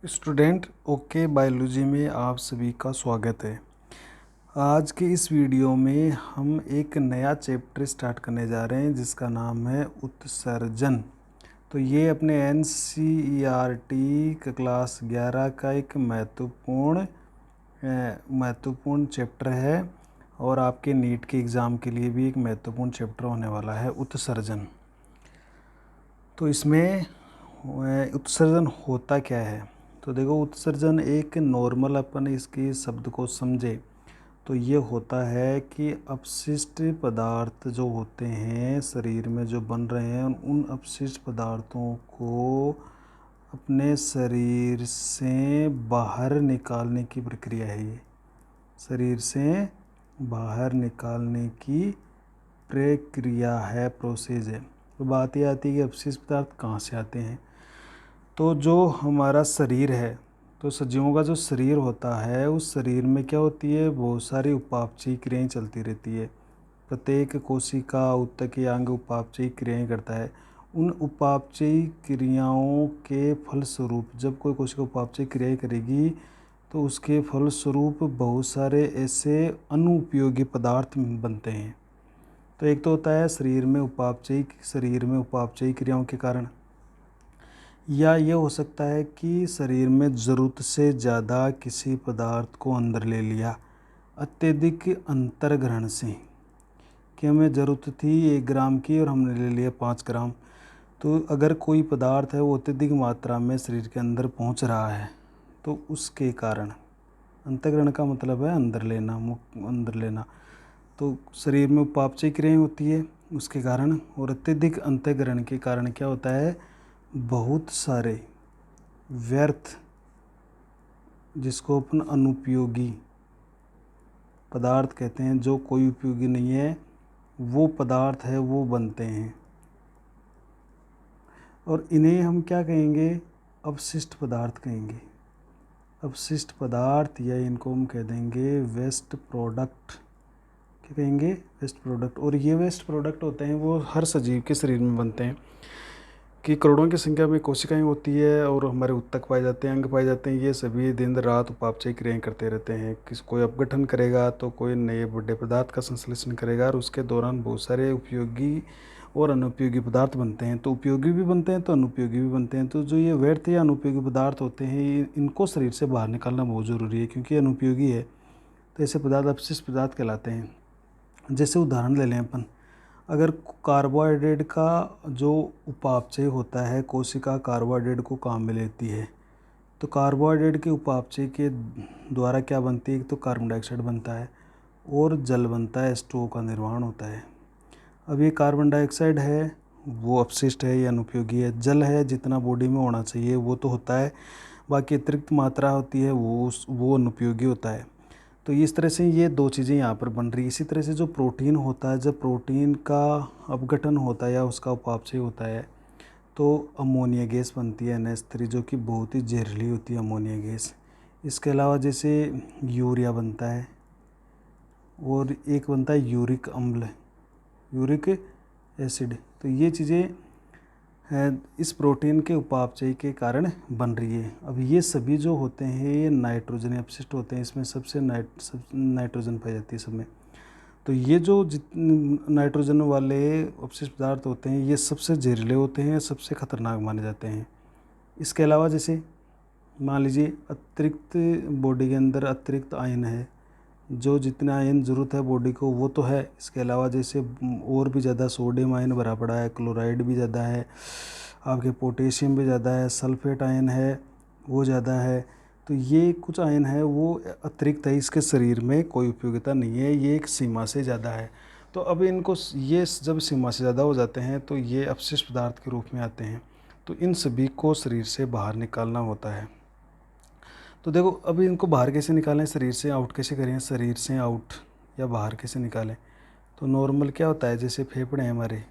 Student okay biology में आप सभी का स्वागत है। आज के इस वीडियो में हम एक नया चैप्टर स्टार्ट करने जा रहे हैं जिसका नाम है उत्सर्जन। तो ये अपने एनसीईआरटी क्लास 11 का एक महत्वपूर्ण चैप्टर है और आपके नीट के एग्ज़ाम के लिए भी एक महत्वपूर्ण चैप्टर होने वाला है उत्सर्जन। तो इसमें उत्सर्जन होता क्या है? तो देखो, उत्सर्जन एक नॉर्मल अपन इसके शब्द को समझे तो ये होता है कि अपशिष्ट पदार्थ जो होते हैं शरीर में जो बन रहे हैं उन अपशिष्ट पदार्थों को अपने शरीर से बाहर निकालने की प्रक्रिया है। ये शरीर से बाहर निकालने की प्रक्रिया है, प्रोसेस है। तो बात ये आती है कि अपशिष्ट पदार्थ कहाँ से आते हैं। तो जो हमारा शरीर है, तो सजीवों का जो शरीर होता है उस शरीर में क्या होती है, बहुत सारी उपापचयी क्रियाएं चलती रहती है। प्रत्येक कोशिका ऊतक अंग उपापचयी क्रियाएं करता है। उन उपापचयी क्रियाओं के फलस्वरूप जब कोई कोशिका उपापचयी क्रियाएं करेगी तो उसके फलस्वरूप बहुत सारे ऐसे अनुपयोगी पदार्थ बनते हैं। तो एक तो होता है शरीर में उपापचयी क्रियाओं के कारण, या ये हो सकता है कि शरीर में ज़रूरत से ज़्यादा किसी पदार्थ को अंदर ले लिया अत्यधिक अंतर्ग्रहण से, कि हमें ज़रूरत थी 1 ग्राम की और हमने ले लिया 5 ग्राम। तो अगर कोई पदार्थ है वो अत्यधिक मात्रा में शरीर के अंदर पहुंच रहा है तो उसके कारण, अंतर्ग्रहण का मतलब है अंदर लेना। तो शरीर में उपापचयी क्रियाएं होती है उसके कारण, और अत्यधिक अंतर्ग्रहण के कारण क्या होता है, बहुत सारे व्यर्थ, जिसको अपन अनुपयोगी पदार्थ कहते हैं, जो कोई उपयोगी नहीं है वो पदार्थ है वो बनते हैं। और इन्हें हम क्या कहेंगे, अपशिष्ट पदार्थ कहेंगे। अपशिष्ट पदार्थ, या इनको हम कह देंगे वेस्ट प्रोडक्ट। क्या कहेंगे, वेस्ट प्रोडक्ट। और ये वेस्ट प्रोडक्ट होते हैं वो हर सजीव के शरीर में बनते हैं कि करोड़ों की संख्या में कोशिकाएं होती है और हमारे ऊतक पाए जाते हैं, अंग पाए जाते हैं। ये सभी दिन रात उपापचयी क्रियाएं करते रहते हैं। कोई अपघटन करेगा तो कोई नए बड़े पदार्थ का संश्लेषण करेगा और उसके दौरान बहुत सारे उपयोगी और अनुपयोगी पदार्थ बनते हैं। तो उपयोगी भी बनते हैं तो अनुपयोगी भी बनते हैं। तो जो ये व्यर्थ या अनुपयोगी पदार्थ होते हैं इनको शरीर से बाहर निकालना बहुत ज़रूरी है, क्योंकि अनुपयोगी है तो ऐसे पदार्थ अपशिष्ट पदार्थ कहलाते हैं। जैसे उदाहरण ले लें अपन, अगर कार्बोहाइड्रेट का जो उपापचय होता है, कोशिका कार्बोहाइड्रेट को काम में लेती है, तो कार्बोहाइड्रेट के उपापचय के द्वारा क्या बनती है, तो कार्बन डाइऑक्साइड बनता है और जल बनता है, H2O का निर्माण होता है। अब ये कार्बन डाइऑक्साइड है वो अपशिष्ट है या अनुपयोगी है। जल है जितना बॉडी में होना चाहिए वो तो होता है, बाकी अतिरिक्त मात्रा होती है वो अनुपयोगी होता है। तो इस तरह से ये दो चीज़ें यहाँ पर बन रही है। इसी तरह से जो प्रोटीन होता है, जब प्रोटीन का अपघटन होता है या उसका उपापचय होता है तो अमोनिया गैस बनती है NH3, जो कि बहुत ही जहरीली होती है अमोनिया गैस। इसके अलावा जैसे यूरिया बनता है और एक बनता है यूरिक अम्ल, यूरिक एसिड। तो ये चीज़ें इस प्रोटीन के उपापचय के कारण बन रही है। अब ये सभी जो होते हैं ये नाइट्रोजन अपशिष्ट होते हैं, इसमें सबसे नाइट्रोजन पाई जाती है सब में। तो ये जो नाइट्रोजन वाले अपशिष्ट पदार्थ होते हैं ये सबसे जहरीले होते हैं, सबसे खतरनाक माने जाते हैं। इसके अलावा जैसे मान लीजिए अतिरिक्त बॉडी के अंदर अतिरिक्त आयन है, जो जितना आयन ज़रूरत है बॉडी को वो तो है, इसके अलावा जैसे और भी ज़्यादा सोडियम आयन भरा पड़ा है, क्लोराइड भी ज़्यादा है, आपके पोटेशियम भी ज़्यादा है, सल्फेट आयन है वो ज़्यादा है। तो ये कुछ आयन है वो अतिरिक्त है, इसके शरीर में कोई उपयोगिता नहीं है, ये एक सीमा से ज़्यादा है। तो अब इनको ये जब सीमा से ज़्यादा हो जाते हैं तो ये अपशिष्ट पदार्थ के रूप में आते हैं। तो इन सभी को शरीर से बाहर निकालना होता है। तो देखो, अभी इनको बाहर कैसे निकालें, शरीर से आउट कैसे करें, शरीर से आउट या बाहर कैसे निकालें। तो नॉर्मल क्या होता है, जैसे फेफड़े हैं हमारे,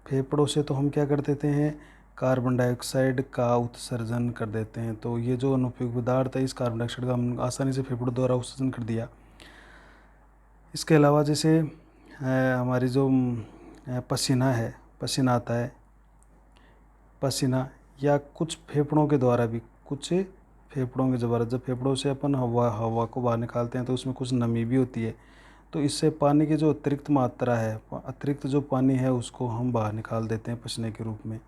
फेफड़ों से तो हम क्या कर देते हैं, कार्बन डाइऑक्साइड का उत्सर्जन कर देते हैं। तो ये जो अनुपयोगी पदार्थ है इस कार्बन डाइऑक्साइड का हम आसानी से फेफड़ों द्वारा उत्सर्जन कर दिया। इसके अलावा जैसे हमारी जो पसीना है, पसीना आता है, पसीना या कुछ फेफड़ों के द्वारा भी, कुछ फेफड़ों के द्वारा, जब फेफड़ों से अपन हवा को बाहर निकालते हैं तो उसमें कुछ नमी भी होती है, तो इससे पानी की जो अतिरिक्त मात्रा है, अतिरिक्त जो पानी है उसको हम बाहर निकाल देते हैं पसीने के रूप में।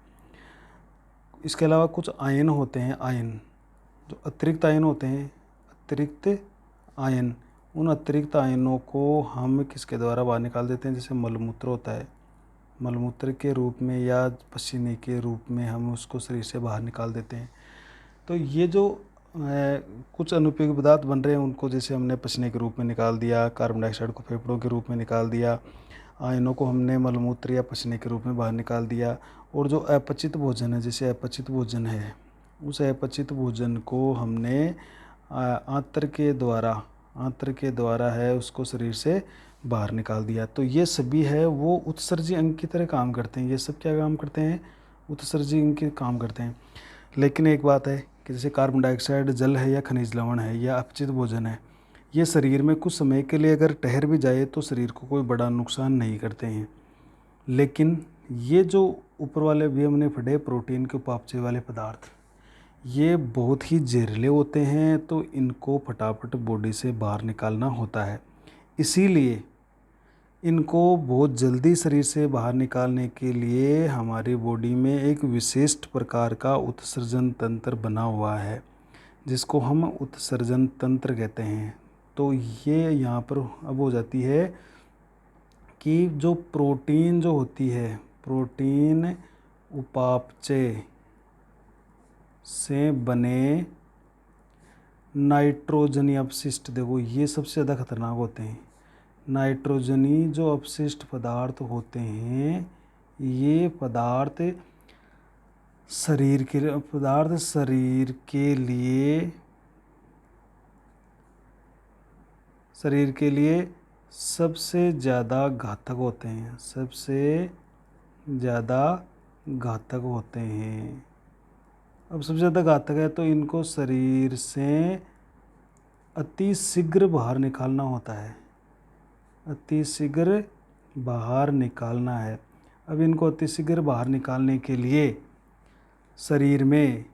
इसके अलावा कुछ आयन होते हैं, आयन जो अतिरिक्त आयन होते हैं, अतिरिक्त आयन, उन अतिरिक्त आयनों को हम किसके द्वारा बाहर निकाल देते हैं, जैसे मलमूत्र होता है, मलमूत्र के रूप में या पसीने के रूप में हम उसको शरीर से बाहर निकाल देते हैं। तो ये जो कुछ अनुपयोगी पदार्थ बन रहे हैं उनको जैसे हमने पसीने के रूप में निकाल दिया, कार्बन डाइऑक्साइड को फेफड़ों के रूप में निकाल दिया, आयनों को हमने मलमूत्र या पसीने के रूप में बाहर निकाल दिया, और जो अपचित भोजन है, जैसे अपचित भोजन है, उस अपचित भोजन को हमने आंत्र के द्वारा है उसको शरीर से बाहर निकाल दिया। तो ये सभी है वो उत्सर्जी अंग की तरह काम करते हैं। ये सब क्या काम करते हैं, उत्सर्जी अंग के काम करते हैं। लेकिन एक बात है कि जैसे कार्बन डाइऑक्साइड जल है या खनिज लवण है या अपचित भोजन है, ये शरीर में कुछ समय के लिए अगर ठहर भी जाए तो शरीर को कोई बड़ा नुकसान नहीं करते हैं। लेकिन ये जो ऊपर वाले भी हमने पढ़े प्रोटीन के उपापचय वाले पदार्थ, ये बहुत ही जहरीले होते हैं, तो इनको फटाफट बॉडी से बाहर निकालना होता है। इसीलिए इनको बहुत जल्दी शरीर से बाहर निकालने के लिए हमारी बॉडी में एक विशिष्ट प्रकार का उत्सर्जन तंत्र बना हुआ है, जिसको हम उत्सर्जन तंत्र कहते हैं। तो ये यहाँ पर अब हो जाती है कि जो प्रोटीन जो होती है, प्रोटीन उपापचय से बने नाइट्रोजनी अपशिष्ट, देखो ये सबसे ज़्यादा खतरनाक होते हैं। नाइट्रोजनी जो अपशिष्ट पदार्थ होते हैं, ये पदार्थ शरीर के लिए सबसे ज़्यादा घातक होते हैं, सबसे ज़्यादा घातक होते हैं। अब सबसे ज़्यादा घातक है तो इनको शरीर से अति शीघ्र बाहर निकालना होता है, अति शीघ्र बाहर निकालना है। अब इनको अति शीघ्र बाहर निकालने के लिए शरीर में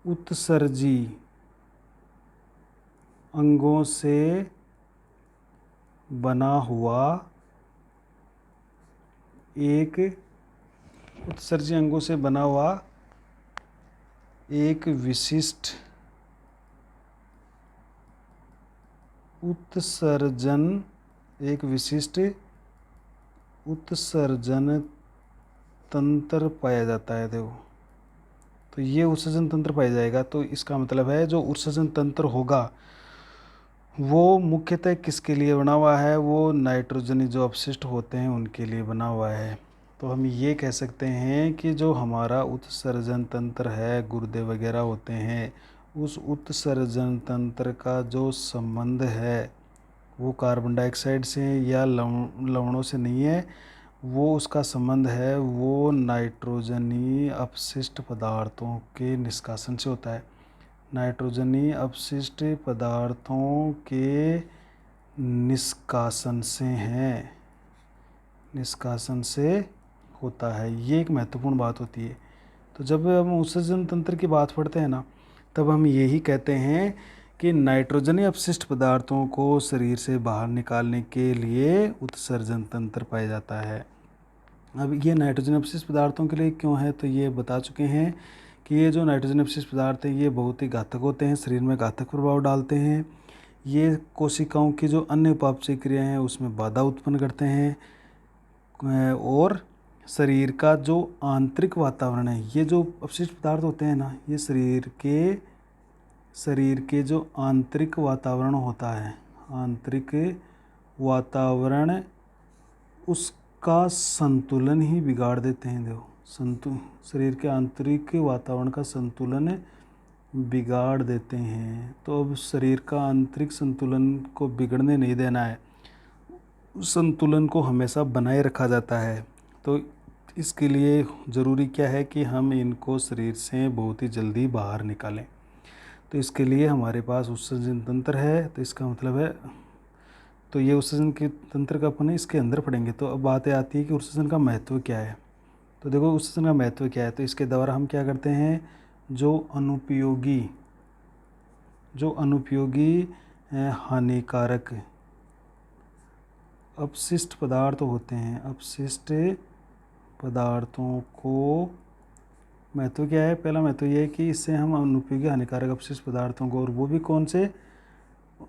उत्सर्जी अंगों से बना हुआ एक विशिष्ट उत्सर्जन तंत्र पाया जाता है। देखो, तो ये उत्सर्जन तंत्र पाया जाएगा, तो इसका मतलब है जो उत्सर्जन तंत्र होगा वो मुख्यतः किसके लिए बना हुआ है, वो नाइट्रोजनी जो अपशिष्ट होते हैं उनके लिए बना हुआ है। तो हम ये कह सकते हैं कि जो हमारा उत्सर्जन तंत्र है, गुर्दे वगैरह होते हैं, उस उत्सर्जन तंत्र का जो संबंध है वो कार्बन डाइऑक्साइड से या लवणों से नहीं है, वो उसका संबंध है वो नाइट्रोजनी अपशिष्ट पदार्थों के निष्कासन से होता है। नाइट्रोजनी अपशिष्ट पदार्थों के निष्कासन से होता है। ये एक महत्वपूर्ण बात होती है। तो जब हम उत्सर्जन तंत्र की बात पढ़ते हैं ना, तब हम यही कहते हैं कि नाइट्रोजनी अपशिष्ट पदार्थों को शरीर से बाहर निकालने के लिए उत्सर्जन तंत्र पाया जाता है। अब ये नाइट्रोजन अपशिष्ट पदार्थों के लिए क्यों है, तो ये बता चुके हैं कि ये जो नाइट्रोजन अपशिष्ट पदार्थ हैं ये बहुत ही घातक होते हैं, शरीर में घातक प्रभाव डालते हैं। ये कोशिकाओं की जो अन्य उपापचय क्रियाएँ हैं उसमें बाधा उत्पन्न करते हैं, और शरीर का जो आंतरिक वातावरण है, ये जो अपशिष्ट पदार्थ होते हैं ना, ये शरीर के जो आंतरिक वातावरण होता है, आंतरिक वातावरण उसका संतुलन ही बिगाड़ देते हैं। देखो, शरीर के आंतरिक वातावरण का संतुलन बिगाड़ देते हैं। तो अब शरीर का आंतरिक संतुलन को बिगड़ने नहीं देना है, उस संतुलन को हमेशा बनाए रखा जाता है। तो इसके लिए ज़रूरी क्या है कि हम इनको शरीर से बहुत ही जल्दी बाहर निकालें। तो इसके लिए हमारे पास उत्सर्जन तंत्र है। तो इसका मतलब है, तो ये उत्सर्जन के तंत्र का अपन इसके अंदर पढ़ेंगे। तो अब बातें आती है कि उत्सर्जन का महत्व क्या है। तो देखो उत्सर्जन का महत्व क्या है, तो इसके द्वारा हम क्या करते हैं, जो अनुपयोगी हानिकारक अपशिष्ट पदार्थ होते हैं, अपशिष्ट पदार्थों को, महत्व क्या है, पहला महत्व ये है कि इससे हम अनुपयोगी हानिकारक अपशिष्ट पदार्थों को, और वो भी कौन से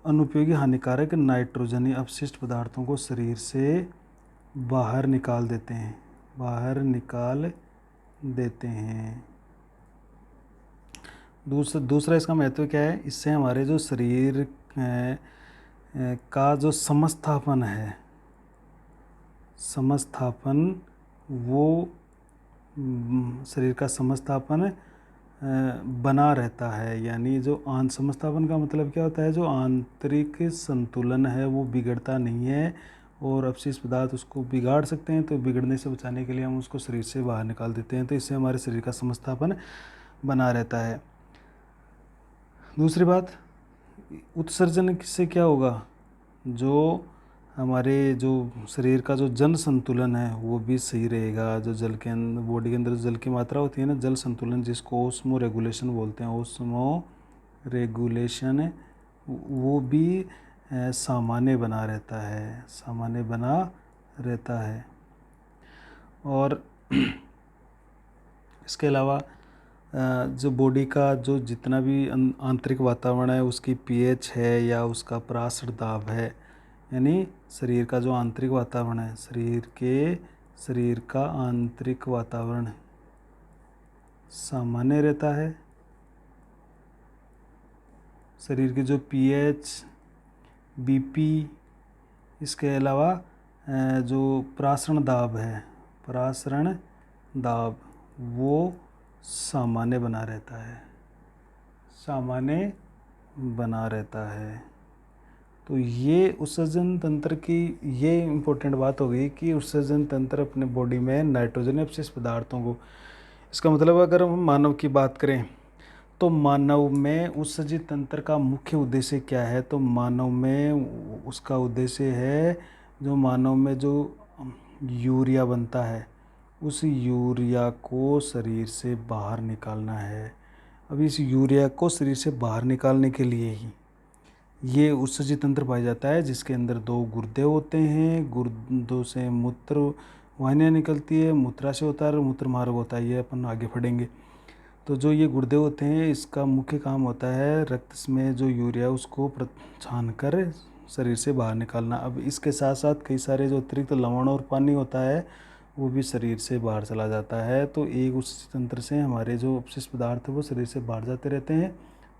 अनुपयोगी हानिकारक नाइट्रोजनी अपशिष्ट पदार्थों को शरीर से बाहर निकाल देते हैं। दूसरा इसका महत्व क्या है, इससे हमारे जो शरीर का जो वो शरीर का समस्थापन बना रहता है, यानी जो समस्थापन का मतलब क्या होता है, जो आंतरिक संतुलन है वो बिगड़ता नहीं है, और अपशिष्ट पदार्थ उसको बिगाड़ सकते हैं, तो बिगड़ने से बचाने के लिए हम उसको शरीर से बाहर निकाल देते हैं, तो इससे हमारे शरीर का समस्थापन बना रहता है। दूसरी बात, उत्सर्जन से क्या होगा, जो हमारे जो शरीर का जो जल संतुलन है वो भी सही रहेगा, जो जल के अंदर, बॉडी के अंदर जल की मात्रा होती है ना, जल संतुलन, जिसको ओस्मो रेगुलेशन बोलते हैं, ओस्मो रेगुलेशन, वो भी सामान्य बना रहता है। और इसके अलावा जो बॉडी का जो जितना भी आंतरिक वातावरण है, उसकी पीएच है या उसका परासर दाब है, यानी शरीर का जो आंतरिक वातावरण है, शरीर का आंतरिक वातावरण सामान्य रहता है। शरीर की जो पीएच, बीपी, इसके अलावा जो परासरण दाब वो सामान्य बना रहता है। तो ये उत्सर्जन तंत्र की ये इम्पोर्टेंट बात हो गई कि उत्सर्जन तंत्र अपने बॉडी में नाइट्रोजन अपशिष्ट पदार्थों को, इसका मतलब अगर हम मानव की बात करें तो मानव में उत्सर्जित तंत्र का मुख्य उद्देश्य क्या है, तो मानव में उसका उद्देश्य है, जो मानव में जो यूरिया बनता है उस यूरिया को शरीर से बाहर निकालना है। अब इस यूरिया को शरीर से बाहर निकालने के लिए ही ये उत्सर्जित तंत्र पाया जाता है, जिसके अंदर 2 गुर्दे होते हैं, गुर्दों से मूत्र वाहिनियाँ निकलती है, मूत्राशय होता है और मूत्र मार्ग होता है, ये अपन आगे पढ़ेंगे। तो जो ये गुर्दे होते हैं, इसका मुख्य काम होता है रक्त में जो यूरिया उसको छान कर शरीर से बाहर निकालना। अब इसके साथ साथ कई सारे जो अतिरिक्त लवण और पानी होता है वो भी शरीर से बाहर चला जाता है। तो एक उस तंत्र से हमारे जो अपशिष्ट पदार्थ है वो शरीर से बाहर जाते रहते हैं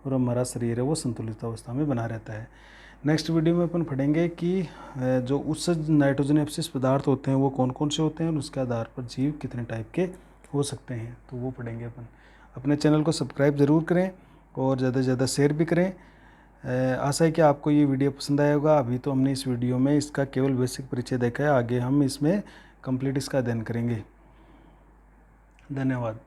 और हमारा शरीर है वो संतुलित अवस्था में बना रहता है। नेक्स्ट वीडियो में अपन पढ़ेंगे कि जो उत्सर्जित नाइट्रोजन अपशिष्ट पदार्थ होते हैं वो कौन कौन से होते हैं और उसके आधार पर जीव कितने टाइप के हो सकते हैं, तो वो पढ़ेंगे अपन। अपने चैनल को सब्सक्राइब ज़रूर करें और ज़्यादा से ज़्यादा शेयर भी करें। आशा है कि आपको ये वीडियो पसंद आया होगा। अभी तो हमने इस वीडियो में इसका केवल बेसिक परिचय देखा है, आगे हम इसमें कंप्लीट इसका अध्ययन करेंगे। धन्यवाद।